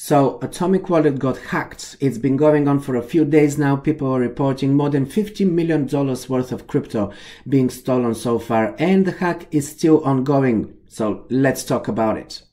So Atomic Wallet got hacked. It's been going on for a few days now. People are reporting more than $50 million worth of crypto being stolen so far, and the hack is still ongoing. So let's talk about it.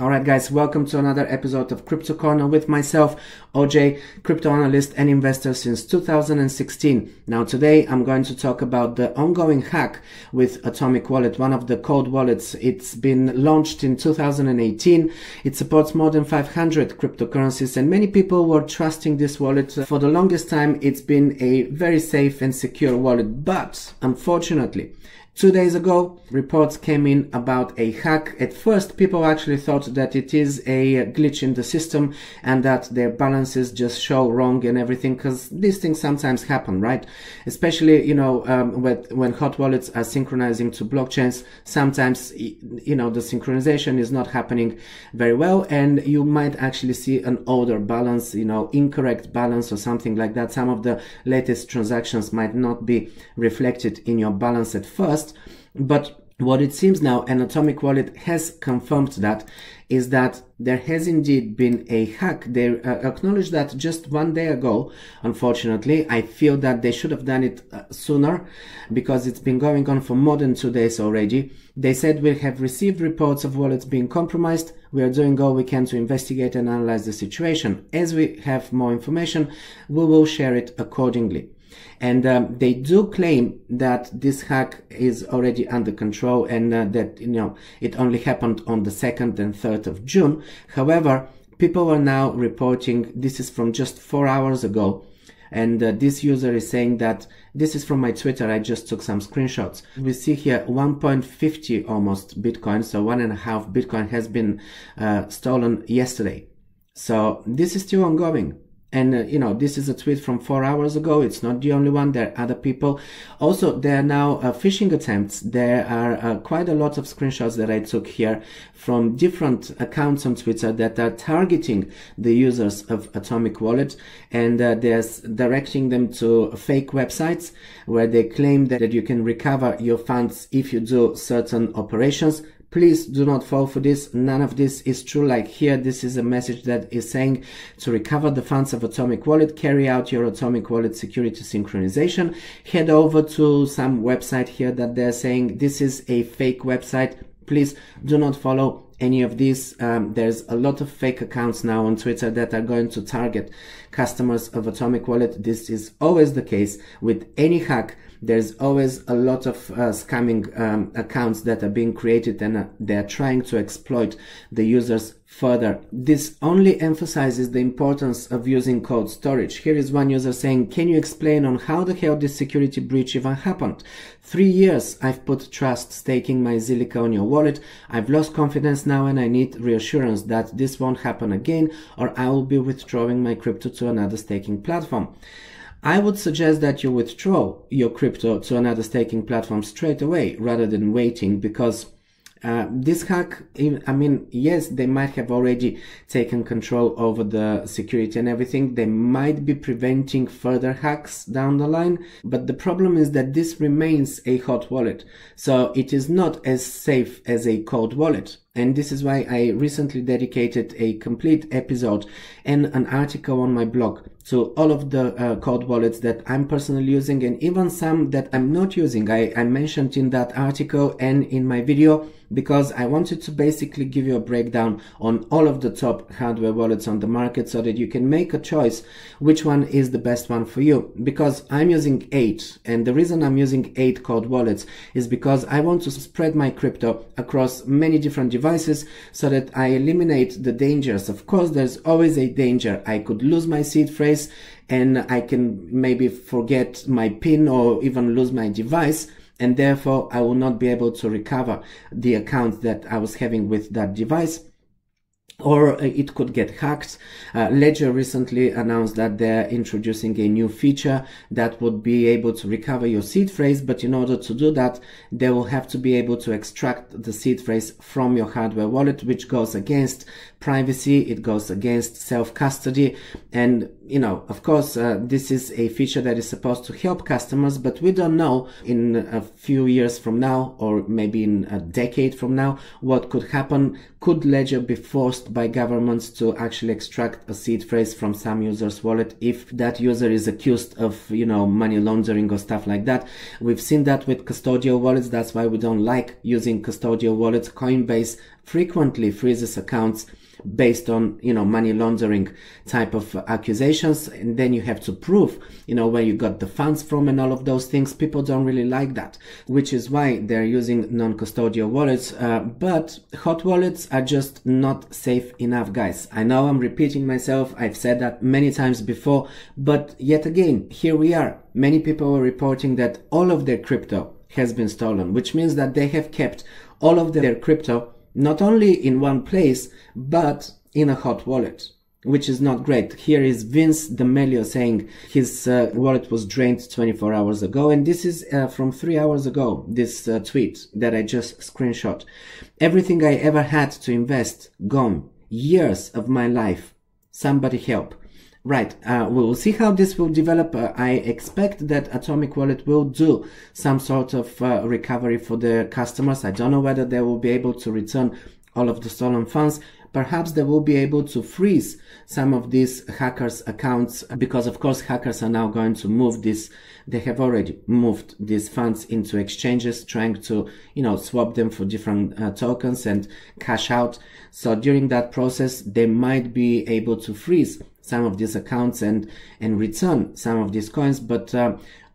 Alright guys, welcome to another episode of Crypto Corner with myself, OJ, crypto analyst and investor since 2016. Now today I'm going to talk about the ongoing hack with Atomic Wallet, one of the cold wallets. It's been launched in 2018. It supports more than 500 cryptocurrencies and many people were trusting this wallet. For the longest time it's been a very safe and secure wallet, but unfortunately 2 days ago, reports came in about a hack. At first, people actually thought that it is a glitch in the system and that their balances just show wrong and everything, because these things sometimes happen, right? Especially, when hot wallets are synchronizing to blockchains, sometimes, the synchronization is not happening very well and you might actually see an older balance, incorrect balance or something like that. Some of the latest transactions might not be reflected in your balance at first. But what it seems now, and Atomic Wallet has confirmed that, is that there has indeed been a hack. They acknowledged that just 1 day ago. Unfortunately, I feel that they should have done it sooner because it's been going on for more than 2 days already. They said we have received reports of wallets being compromised. We are doing all we can to investigate and analyze the situation. As we have more information, we will share it accordingly. And they do claim that this hack is already under control and that, it only happened on the 2nd and 3rd of June. However, people are now reporting, this is from just 4 hours ago, and this user is saying that, this is from my Twitter, I just took some screenshots. We see here 1.50 almost Bitcoin, so 1.5 Bitcoin has been stolen yesterday. So this is still ongoing. And, this is a tweet from 4 hours ago. It's not the only one. There are other people. Also, there are now phishing attempts. There are quite a lot of screenshots that I took here from different accounts on Twitter that are targeting the users of Atomic Wallet. And they're directing them to fake websites where they claim that you can recover your funds if you do certain operations. Please do not fall for this. None of this is true. Like here, this is a message that is saying to recover the funds of Atomic Wallet, carry out your Atomic Wallet security synchronization. Head over to some website here that they're saying this is a fake website. Please do not follow any of these. There's a lot of fake accounts now on Twitter that are going to target customers of Atomic Wallet. This is always the case with any hack. There's always a lot of scamming accounts that are being created and they're trying to exploit the users further. This only emphasizes the importance of using cold storage. Here is one user saying, can you explain on how the hell this security breach even happened? 3 years I've put trust staking my Zilliqa on your wallet. I've lost confidence now and I need reassurance that this won't happen again or I will be withdrawing my crypto to another staking platform. I would suggest that you withdraw your crypto to another staking platform straight away rather than waiting, because this hack, yes, they might have already taken control over the security and everything. They might be preventing further hacks down the line, but the problem is that this remains a hot wallet. So it is not as safe as a cold wallet. And this is why I recently dedicated a complete episode and an article on my blog to all of the cold wallets that I'm personally using and even some that I'm not using. I mentioned in that article and in my video because I wanted to basically give you a breakdown on all of the top hardware wallets on the market so that you can make a choice which one is the best one for you. Because I'm using 8, and the reason I'm using 8 cold wallets is because I want to spread my crypto across many different devices so that I eliminate the dangers. Of course, there's always a danger. I could lose my seed phrase and I can maybe forget my PIN or even lose my device, and therefore I will not be able to recover the account that I was having with that device. or it could get hacked. Ledger recently announced that they're introducing a new feature that would be able to recover your seed phrase, but in order to do that, they will have to be able to extract the seed phrase from your hardware wallet, which goes against privacy, it goes against self-custody, and of course, this is a feature that is supposed to help customers, but we don't know in a few years from now, or maybe in a decade from now, what could happen. Could Ledger be forced by governments to actually extract a seed phrase from some user's wallet if that user is accused of, money laundering or stuff like that? We've seen that with custodial wallets. That's why we don't like using custodial wallets. Coinbase frequently freezes accounts based on, money laundering type of accusations. And then you have to prove, where you got the funds from and all of those things. People don't really like that, which is why they're using non-custodial wallets. But hot wallets are just not safe enough, guys. I know I'm repeating myself. I've said that many times before, but yet again, here we are. Many people are reporting that all of their crypto has been stolen, which means that they have kept all of their crypto not only in one place, but in a hot wallet, which is not great. Here is Vince D'Amelio saying his wallet was drained 24 hours ago. And this is from 3 hours ago, this tweet that I just screenshot. Everything I ever had to invest, gone. Years of my life. Somebody help. Right, we will see how this will develop. I expect that Atomic Wallet will do some sort of recovery for the customers. I don't know whether they will be able to return all of the stolen funds. Perhaps they will be able to freeze some of these hackers' accounts, because of course hackers are now going to move this. They have already moved these funds into exchanges, trying to, swap them for different tokens and cash out. So during that process, they might be able to freeze some of these accounts and return some of these coins. But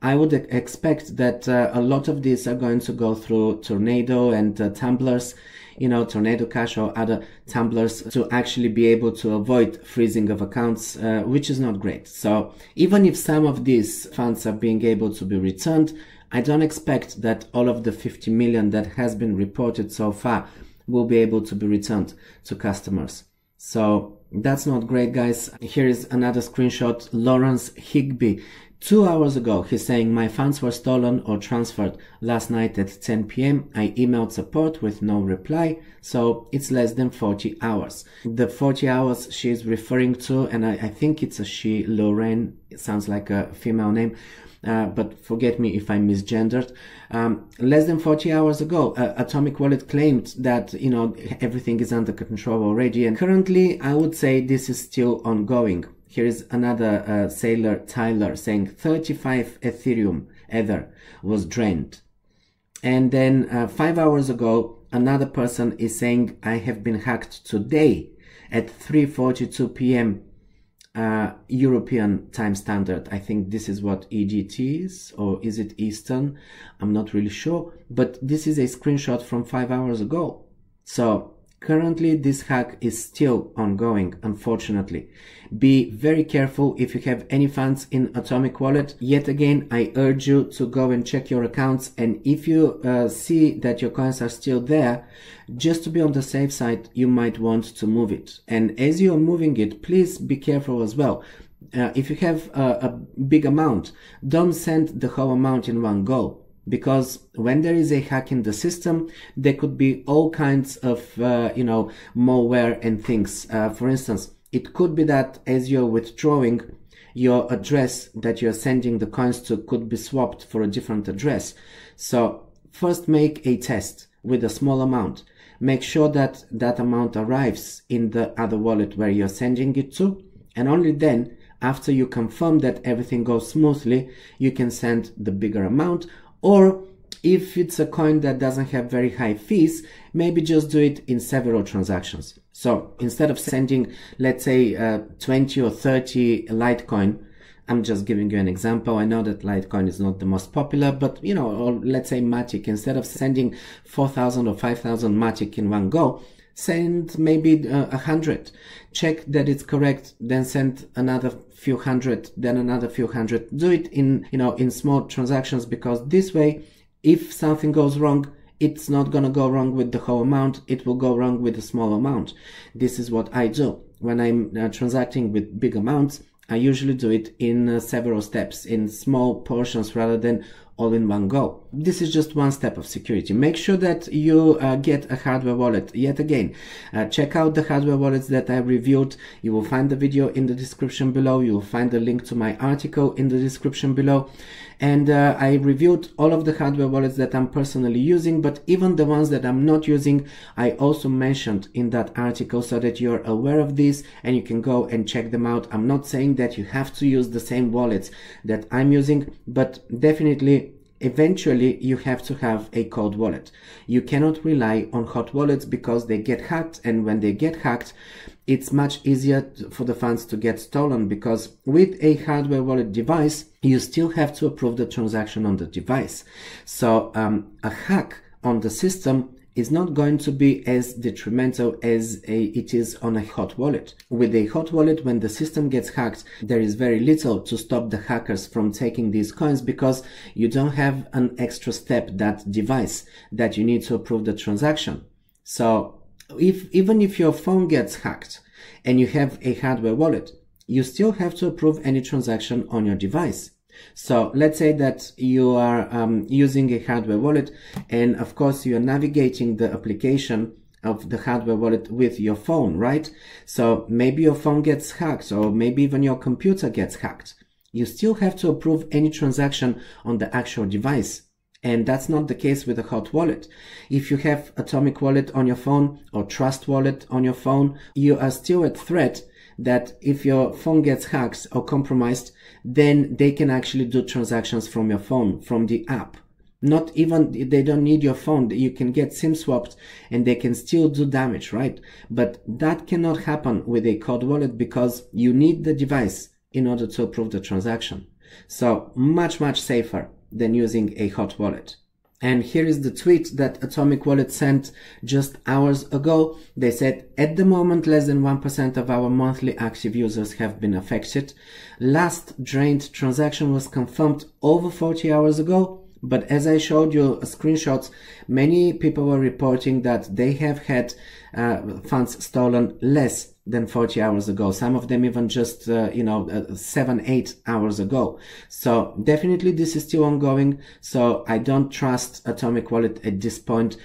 I would expect that a lot of these are going to go through Tornado and tumblers, Tornado Cash or other tumblers, to actually be able to avoid freezing of accounts, which is not great. So even if some of these funds are being able to be returned, I don't expect that all of the 50 million that has been reported so far will be able to be returned to customers. So that's not great, guys. Here is another screenshot. Lawrence Higby. 2 hours ago, he's saying, my funds were stolen or transferred last night at 10 p.m. I emailed support with no reply, so it's less than 40 hours. The 40 hours she's referring to, and I think it's a she, Lorraine, it sounds like a female name, but forget me if I misgendered. Less than 40 hours ago, Atomic Wallet claimed that, everything is under control already, and currently I would say this is still ongoing. Here is another sailor, Tyler, saying 35 Ethereum Ether was drained. And then 5 hours ago, another person is saying, I have been hacked today at 3:42 p.m. European time standard. I think this is what EGT is, or is it Eastern? I'm not really sure, but this is a screenshot from 5 hours ago. So currently this hack is still ongoing, unfortunately. Be very careful if you have any funds in Atomic Wallet. Yet again, I urge you to go and check your accounts, and if you see that your coins are still there, just to be on the safe side, you might want to move it. And as you are moving it, please be careful as well. If you have a big amount, don't send the whole amount in one go. Because when there is a hack in the system, there could be all kinds of, malware and things. For instance, it could be that as you're withdrawing, your address that you're sending the coins to could be swapped for a different address. So first make a test with a small amount. Make sure that that amount arrives in the other wallet where you're sending it to. And only then, after you confirm that everything goes smoothly, you can send the bigger amount. Or if it's a coin that doesn't have very high fees, maybe just do it in several transactions. So instead of sending, let's say, 20 or 30 Litecoin, I'm just giving you an example. I know that Litecoin is not the most popular, but or let's say Matic, instead of sending 4,000 or 5,000 Matic in one go, send maybe 100. Check that it's correct, then send another few hundred, then another few hundred. Do it in, in small transactions, because this way, if something goes wrong, it's not going to go wrong with the whole amount. It will go wrong with a small amount. This is what I do. When I'm transacting with big amounts, I usually do it in several steps, in small portions rather than all in one go. This is just one step of security. Make sure that you get a hardware wallet. Yet again, check out the hardware wallets that I reviewed. You will find the video in the description below. You will find the link to my article in the description below. And I reviewed all of the hardware wallets that I'm personally using, but even the ones that I'm not using, I also mentioned in that article so that you're aware of this and you can go and check them out. I'm not saying that you have to use the same wallets that I'm using, but definitely eventually you have to have a cold wallet. You cannot rely on hot wallets because they get hacked, and when they get hacked, it's much easier for the funds to get stolen, because with a hardware wallet device, you still have to approve the transaction on the device. So a hack on the system is not going to be as detrimental as it is on a hot wallet. With a hot wallet, when the system gets hacked, there is very little to stop the hackers from taking these coins, because you don't have an extra step, that device that you need to approve the transaction. So even if your phone gets hacked and you have a hardware wallet, you still have to approve any transaction on your device. So let's say that you are using a hardware wallet, and of course you are navigating the application of the hardware wallet with your phone, right? So maybe your phone gets hacked, or maybe even your computer gets hacked. You still have to approve any transaction on the actual device. And that's not the case with a hot wallet. If you have Atomic Wallet on your phone or Trust Wallet on your phone, you are still at threat that if your phone gets hacked or compromised, then they can actually do transactions from your phone, from the app. Not even, they don't need your phone. You can get SIM swapped and they can still do damage, right? But that cannot happen with a cold wallet, because you need the device in order to approve the transaction. So much safer than using a hot wallet. And here is the tweet that Atomic Wallet sent just hours ago. They said, at the moment, less than 1% of our monthly active users have been affected. Last drained transaction was confirmed over 40 hours ago. But as I showed you screenshots, many people were reporting that they have had funds stolen less than 40 hours ago. Some of them even just, 7-8 hours ago. So definitely this is still ongoing. So I don't trust Atomic Wallet at this point.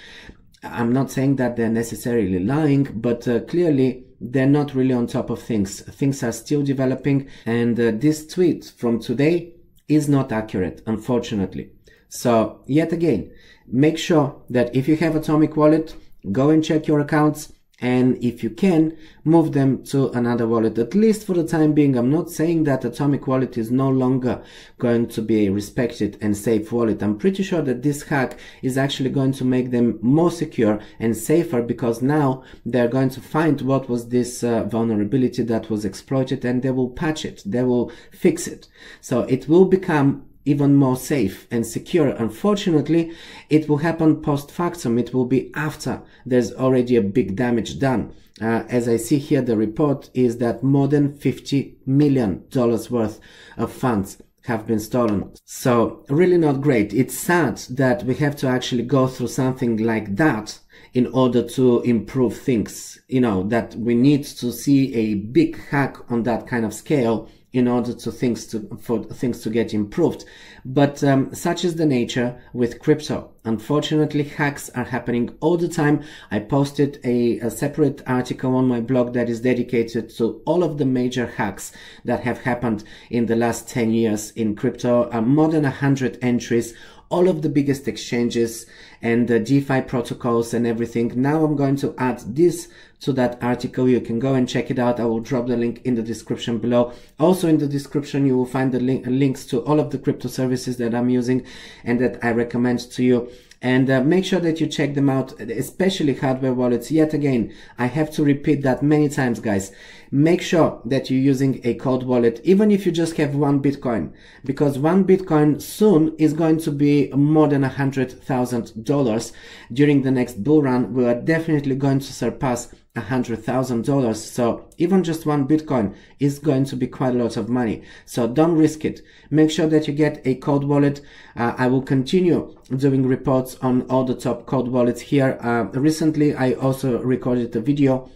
I'm not saying that they're necessarily lying, but clearly they're not really on top of things. Things are still developing, and this tweet from today is not accurate, unfortunately. So yet again, make sure that if you have Atomic Wallet, go and check your accounts, and if you can, move them to another wallet, at least for the time being. I'm not saying that Atomic Wallet is no longer going to be a respected and safe wallet. I'm pretty sure that this hack is actually going to make them more secure and safer, because now they're going to find what was this vulnerability that was exploited, and they will patch it, they will fix it. So it will become even more safe and secure. Unfortunately, it will happen post factum. It will be after there's already a big damage done. As I see here, the report is that more than $50 million worth of funds have been stolen. So really not great. It's sad that we have to actually go through something like that in order to improve things. That we need to see a big hack on that kind of scale in order for things to get improved. But such is the nature with crypto. Unfortunately, hacks are happening all the time. I posted a separate article on my blog that is dedicated to all of the major hacks that have happened in the last 10 years in crypto. More than 100 entries, all of the biggest exchanges and the DeFi protocols and everything. Now I'm going to add this to that article. You can go and check it out. I will drop the link in the description below. Also in the description, you will find the links to all of the crypto services that I'm using and that I recommend to you. And make sure that you check them out, especially hardware wallets. Yet again, I have to repeat that many times, guys. Make sure that you're using a cold wallet, even if you just have one Bitcoin, because one Bitcoin soon is going to be more than $100,000 during the next bull run. We are definitely going to surpass $100,000. So even just one Bitcoin is going to be quite a lot of money. So don't risk it. Make sure that you get a cold wallet. I will continue doing reports on all the top cold wallets here. Recently, I also recorded a video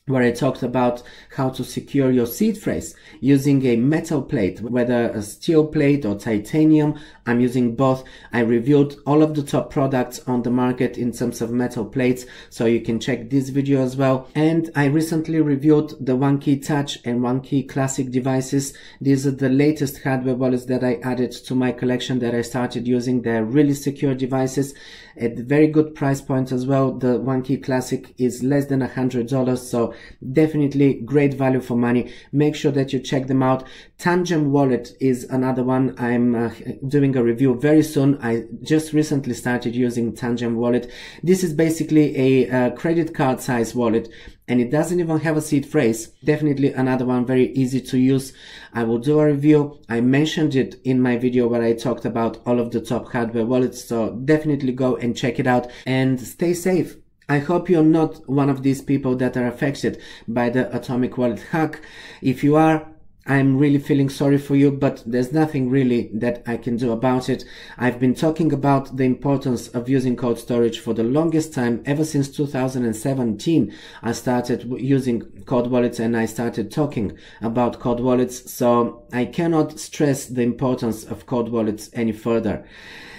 where I talked about how to secure your seed phrase using a metal plate, whether a steel plate or titanium. I'm using both. I reviewed all of the top products on the market in terms of metal plates, so you can check this video as well. And I recently reviewed the OneKey Touch and OneKey Classic devices. These are the latest hardware wallets that I added to my collection that I started using. They're really secure devices at very good price point as well. The OneKey Classic is less than $100, so definitely great value for money. Make sure that you check them out. Tangem Wallet is another one. I'm doing a review very soon. I just recently started using Tangem Wallet. This is basically a credit card size wallet, and it doesn't even have a seed phrase. Definitely another one, very easy to use. I will do a review. I mentioned it in my video where I talked about all of the top hardware wallets, so definitely go and check it out and stay safe. I hope you're not one of these people that are affected by the Atomic Wallet hack. If you are, I'm really feeling sorry for you, but there's nothing really that I can do about it. I've been talking about the importance of using cold storage for the longest time. Ever since 2017, I started using cold wallets and I started talking about cold wallets. So I cannot stress the importance of cold wallets any further.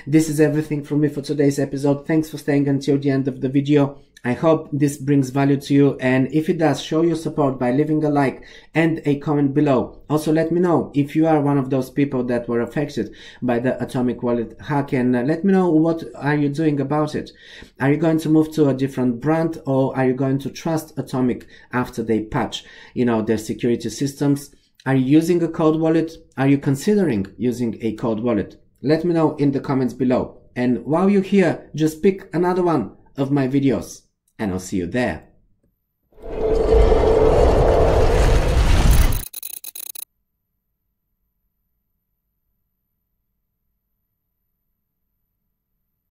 This is everything from me for today's episode. Thanks for staying until the end of the video. I hope this brings value to you, and if it does, show your support by leaving a like and a comment below. Also, let me know if you are one of those people that were affected by the Atomic Wallet hack, and let me know what are you doing about it. Are you going to move to a different brand, or are you going to trust Atomic after they patch, their security systems? Are you using a cold wallet? Are you considering using a cold wallet? Let me know in the comments below. And while you're here, just pick another one of my videos, and I'll see you there.